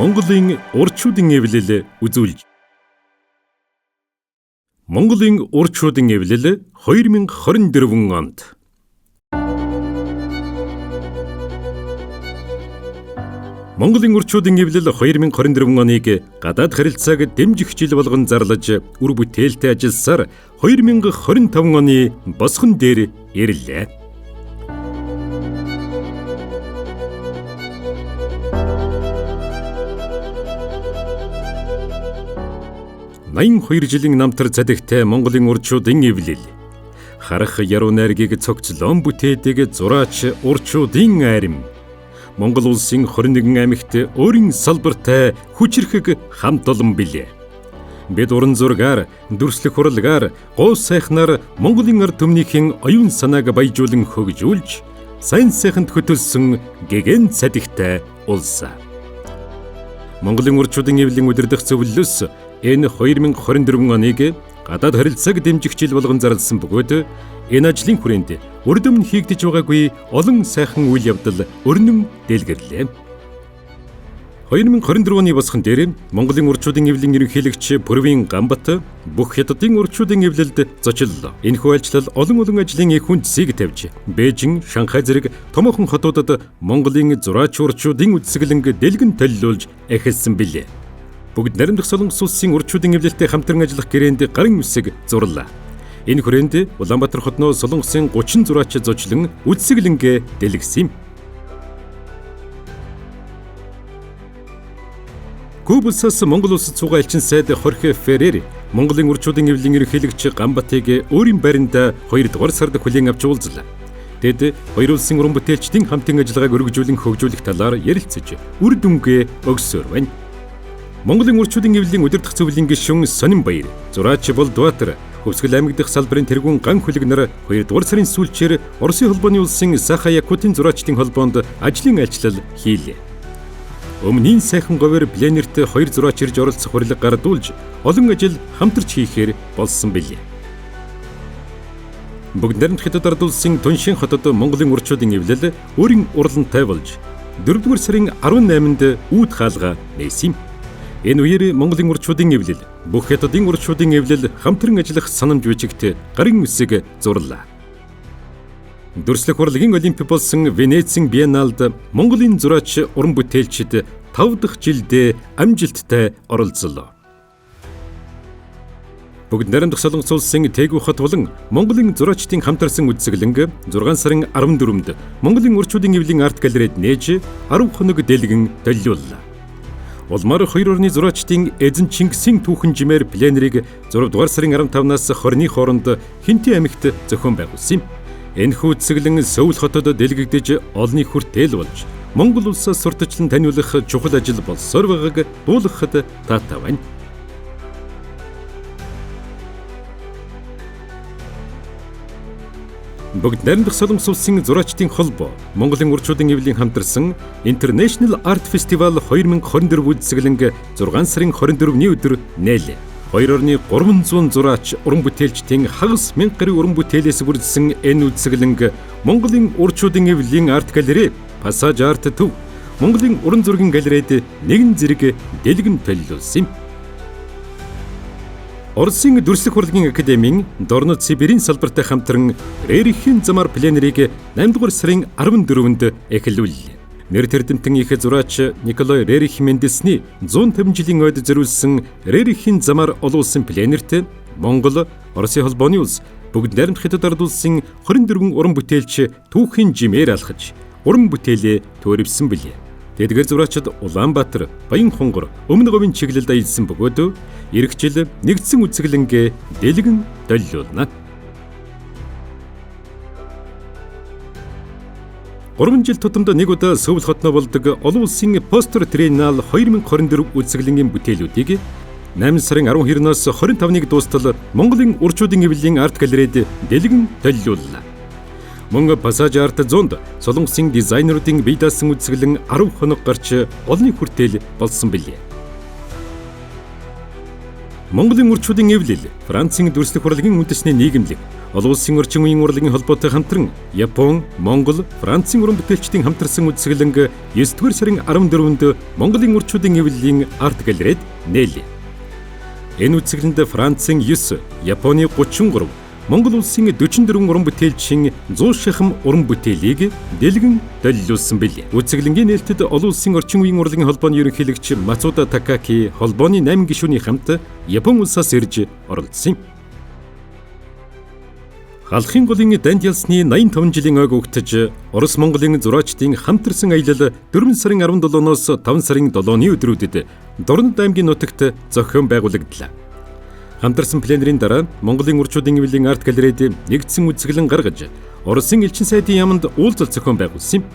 Монголын урчуудын эвлэл үзүүлж. Монголын урчуудын эвлэл 2024 онд. Монголын урчуудын эвлэл 2024 оныг гадаад харилцааг дэмжих жил болгон зарлаж, үр бүтээлтэй ажилласаар 2025 оны босгон дээр ирлээ. 82 жилийн намтар цадигтай Монголын урчуудын эвлэл. Харах яруу найргийг цогцлон бүтээдэг зураач урчуудын арим. Монгол улсын 21 аймагт өөрийн салбартай хүчрхэг хамт олон билээ. Бид уран зургаар, дүрслэх урлагаар, гоо сайхнаар Монголын ард түмнийхэн оюун санааг баяжуулан хөгжүүлж, сайн сайханд хөтөлсөн гэгэн цадигтай улс. Монголын урчуудын эвлэлийн удирдах зөвлөлөөс энэ 2024 оныг гадаад харилцааг дэмжих жил болгон зарласан бөгөөд энэ ажлын хүрээнд урд өмнө хийгдэж байгаагүй олон сайхан үйл явдал өрнөн дэлгэрлээ. 2024 оны босгон дээр Монголын урчуудын эвлэлийн ерөнхийлөгч Пүрвийн Гамбат бүх хятадын урчуудын эвлэлд зочлоо. Энэхүү ажил олон ажлын их үндсийг тавьж, Бээжин, Шанхай зэрэг томоохон хотуудад Монголын зураач урчуудын үзэсгэлэнг дэлгэн толиулж эхэлсэн билээ. Бүгд наримдах Солонгос улсын урчуудын эвлэлтэй хамтран ажиллах гэрээнд гарын үсэг зурлаа. Энэ хүрээнд Улаанбаатар хотноо Солонгосын 30 зураач зочлон үзэсгэлэнгээ дэлгэсэн юм. Кубасаас Монгол улсад суугаа элчин сайд Хорхе Феррер Монголын урчуудын эвлэлийн ерөнхийлөгч Гамбатыг өөрийн байранд 2 дугаар сард хүлээн авч уулзлаа. Тэд хоёр улсын уран бүтээлчдийн хамтын ажиллагааг өргөжүүлэн хөгжүүлэх талаар ярилцаж, үр дүнгээ өгсөөр байна. Монголын урчуудын эвлэлийн удирдах зөвлөлийн гишүүн Сонинбаяр, зураач Болдбаатар, Хөвсгөл аймаг дахь салбарын тэргүүн Ган Хүлэг нар 2 дугаар сарын сүүлчээр Оросын холбооны улсын Саха-Якутын зураачдын холбоонд ажлын айлчлал хийлээ. Өмнө нь сайхан говьор пленерт 2 зураач ирж оролцох хурлаг гардуулж, олон ажил хамтарч хийхээр болсон билээ. Бүгд наримт хятад ард улсын Туншин хотод Монголын урчуудын эвлэл өөрийн уралдантай болж 4 дугаар сарын 18-нд үүд хаалга нээсэн юм. Энэ үеэр Монголын урчуудын эвлэл, бүх хятадын урчуудын эвлэл хамтран ажиллах санамж бичигт гарын үсэг зурлаа. Дүрслэх урлагийн олимпи болсон Венецийн биенналд Монголын зураач уран бүтээлчид 5 дахь жилдээ амжилттай оролцлоо. Бүгд наримдах Солонгос улсын Тэгүү хот болон Монголын зураачдын хамтарсан үзэсгэлэнг 6 сарын 14-нд Монголын урчуудын эвлэлийн арт галерейд нээж 10 хоног дэлгэн толиуллаа. Улмаар 2 орны зураачдын эзэн Чингисийн түүхэн жимээр пленерийг 6 дугаар сарын 15-наас 20-ны хооронд Хинти аймагт зохион байгуулсан юм. Энэхүү үзэсгэлэн Сөүл хотод дэлгэгдэж олны хүртэл болж, Монгол улсаас сурталчлан таниулах чухал ажил болсоор байгааг дуулгахад таатай байна. Бүгд наримдах Солонгос улсын зураачдын холбоо Монголын урчуудын эвлэлийн хамтарсан International Art Festival 2024 үзэсгэлэнг 6 сарын 24-ний өдөр нээлээ. 2 орны 300 зураач уран бүтээлчдийн хагас 1000 гаруй уран бүтээлээс бүрдсэн энэ үзэсгэлэнг Монголын урчуудын эвлэлийн арт галерей, Passage Art төв, Монголын уран зургийн галерейд нэгэн зэрэг дэлгэн толиулсан юм. Оросын дүрслэх урлагийн академийн Дорнод Сибирийн салбартай хамтран Рерихийн замаар пленерийг 8 дугаар сарын 14-нд эхлүүллээ. Нэр тэрдэмтэн их зураач Николай Рерих Мендесний 150 жилийн ойд зориулсан Рерихийн замаар олуулсан пленерт Монгол, Оросын холбооны улс, бүгд наримт хятад ард улсын 24 уран бүтээлч түүхийн жимээр алхаж, уран бүтээлээ төөрөвсөн билээ. Тэдгээр зураачид Улаанбаатар, Баянхонгор, Өмнө говийн чиглэлд аялсан бөгөөд эх жил нэгдсэн үзэсгэлэнгээ дэлгэн толиулна. 3 жил тутамд нэг удаа Сөүл хотноо болдог олон улсын Постер Тринал 2024 үзэсгэлэнгийн бүтээлүүдийг 8 сарын 12-наас 25-ныг дуустал Монголын урчуудын эвлэлийн арт галерейд дэлгэн толиуллаа. Мөн Passage Art зонд Солонгосын дизайнеруудын бие даасан үзэсгэлэн 10 хоног гарч олны хүртэл болсон билээ. Монголын урчуудын эвлэл, Францын дүрслэх урлагийн үндэсний нийгэмлэг, олон улсын орчин үеийн урлагийн холбоотой хамтран Япон, Монгол, Францын уран бүтээлчдийн хамтарсан үзэсгэлэнг 9-р сарын 14-нд Монголын урчуудын эвлэлийн арт галерейд нээлээ. Энэ үзэсгэлэнд Францын 9, Японы 33, Монгол улсын 44 уран бүтээлчин 100 шахам уран бүтээлийг дэлгэн долилуулсан билээ. Үзэсгэлэнгийн нээлтэд олон улсын орчин үеийн урлагийн холбооны ерөнхийлөгч Мацуда Такаки холбооны 8 гишүүний хамт Япон улсаас ирж оролцсон юм. Халахын голын данд ялсны 85 жилийн ойг өгтөж, Орос Монголын зураачдын хамтарсан аялал 4 сарын 17-ноос 5 сарын 7-ны өдрүүдэд Дорнод аймгийн нутагт зохион байгуулагдлаа. Хамтарсан пленэрийн дараа Монголын урчуудын эвлэлийн арт галерейд нэгдсэн үзэсгэлэн гаргаж, Оросын элчин сайдын яамд уулзалт зохион байгуулсан юм.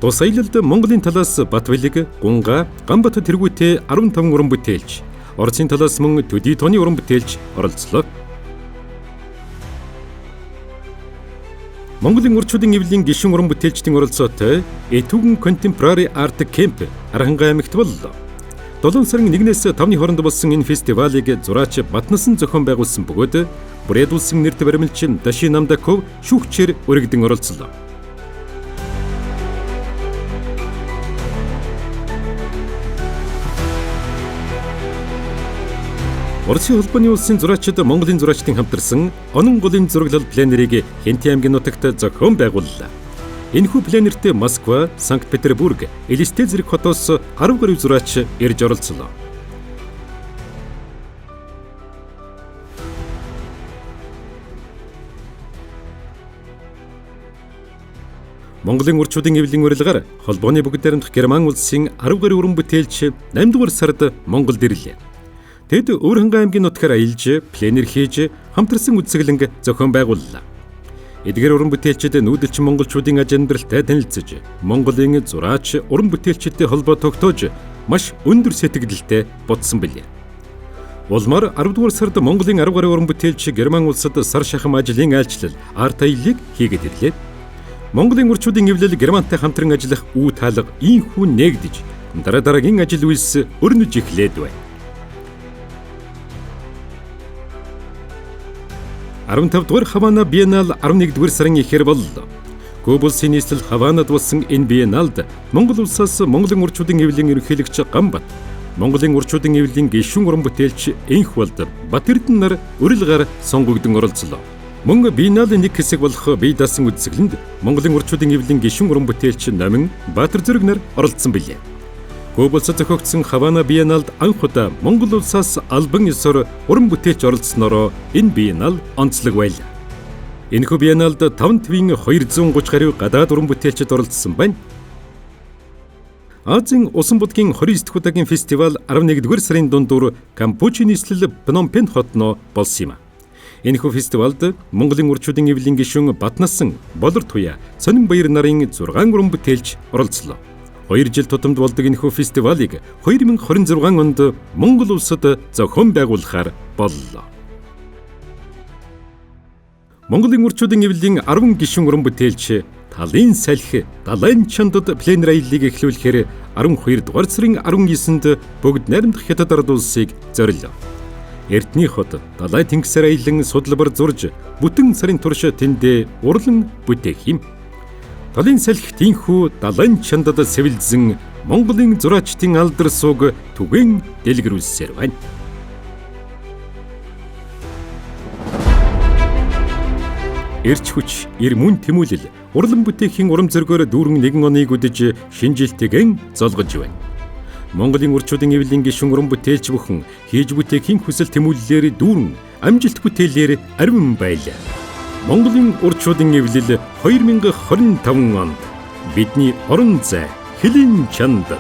Тус аялалд Монголын талаас Батбэлэг, Гунга, Гамбат тэргүүтээ 15 уран бүтээлч, Оросын талаас мөн төдий тооны уран бүтээлч оролцлоо. Монголын урчуудын эвлэлийн гишүүн уран бүтээлчдийн оролцоотой Этүгэн Contemporary Art Camp Аранхай аймагт боллоо. 7 сарын 1-ээс 5-ны хооронд болсон энэ фестивалыг зураач Батнасан зохион байгуулсан бөгөөд Бурят улсын нэрт баримлчин Даши Намдаков шүүгчээр өргөдөн оролцлоо. Оросын холбооны улсын зураачид Монголын зураачдын хамтарсан онон голын зураглал пленэрийг Хэнти аймгийн нутагт зохион байгууллаа. Энэхүү пленэрт Москва, Санкт-Петербург, Элистэй зэрэг хотоос 10 гаруй зураач ирж оролцлоо. Монголын урчуудын эвлэлийн урилгаар холбооны бүгд найрамдах Герман улсын 10 гаруй уран бүтээлч 8 дугаар сард Монголд ирлээ. Тэд Өөрхангай аймгийн нутгаар аялж, пленэр хийж, хамтарсан үзэсгэлэнг зохион байгууллаа. Эдгээр уран бүтээлчид нүүдэлчин монголчуудын аж амьдралтай танилцж, Монголын зураач уран бүтээлчидтэй холбоо тогтоож, маш өндөр сэтгэлдэлтэй бодсон билээ. Улмаар 10 дугаар сард Монголын 10 гаруй уран бүтээлч Герман улсад сар шахам ажлын айлчлал, арт аяллыг хийгээд ирлээ. Монголын урчуудын эвлэл Германтай хамтран ажиллах үе таалга ийхүү нээгдэж, дараагийн ажил үйлс өрнөж эхлээд байна. 15 дугаар Хавана биенал 11 дугаар сарын ихэр боллоо. Куба улсын нийслэл Хаванад болсон энэ биеналд Монгол улсаас Монголын урчуудын эвлэлийн ерөнхийлөгч Гамбат, Монголын урчуудын эвлэлийн гишүүн уран бүтээлч Энхвалд, Батэрдэн нар урилгаар сонгогдсон оролцлоо. Мөн биеналын нэг хэсэг болох бие даасан үзэсгэлэнд Монголын урчуудын эвлэлийн гишүүн уран бүтээлч Номин, Баатар зэрэг нар оролцсон билээ. Куба улсад зохиогдсон Хавана биеналд анх удаа Монгол улсаас албан ёсоор уран бүтээлч оролцснороо энэ биенал онцлог байлаа. Энэхүү биеналд 5 твийн 230 гаруй гадаад уран бүтээлчид оролцсон байна. Азийн усан будгийн 29 дахь удаагийн фестивал 11-р сарын дундуур Кампучийн нийслэл Пномпен хотно болсон юм. Энэхүү фестивалд Монголын урчуудын эвлэлийн гишүүн Батнасан, Болор Туя, Сонин Баяр нарын 6 уран бүтээлч оролцлоо. 2 жил тутамд болдог энэхүү фестивалыг 2026 онд Монгол улсад зохион байгуулахаар боллоо. Монголын урчуудын эвлэлийн 10 гишүүн уран бүтээлч Талын салхи, Далайн чандад пленэр аяллыг эхлүүлэхээр 12 дугаар сарын 19-нд бүгд найрамдах Хятад ард улсыг зориуллоо. Эрдний хот, Далай тэнгисээр аялан судлбар зурж, бүтэн сарын турш тэндээ урлан бүтээх юм. Талын салхи тийхүү Далайн чандад сэвэлзэн Монголын зураачдын алдар сууг түгээн дэлгэрүүлсээр байна. Эрч хүч, эр мөн тэмүүлэл, урлан бүтээхийн урам зоригоор дүүрэн нэгэн оныг үдэж шинжилтгэн золгож байна. Монголын урчуудын эвлэлийн гишүүн уран бүтээлч бүхэн хийж бүтээхийн хүсэл тэмүүллээр дүүрэн амжилт бүтээлээр арвин байлаа. Монголын урчуудын эвлэл 2025 онд бидний орон зай Хилэн чандад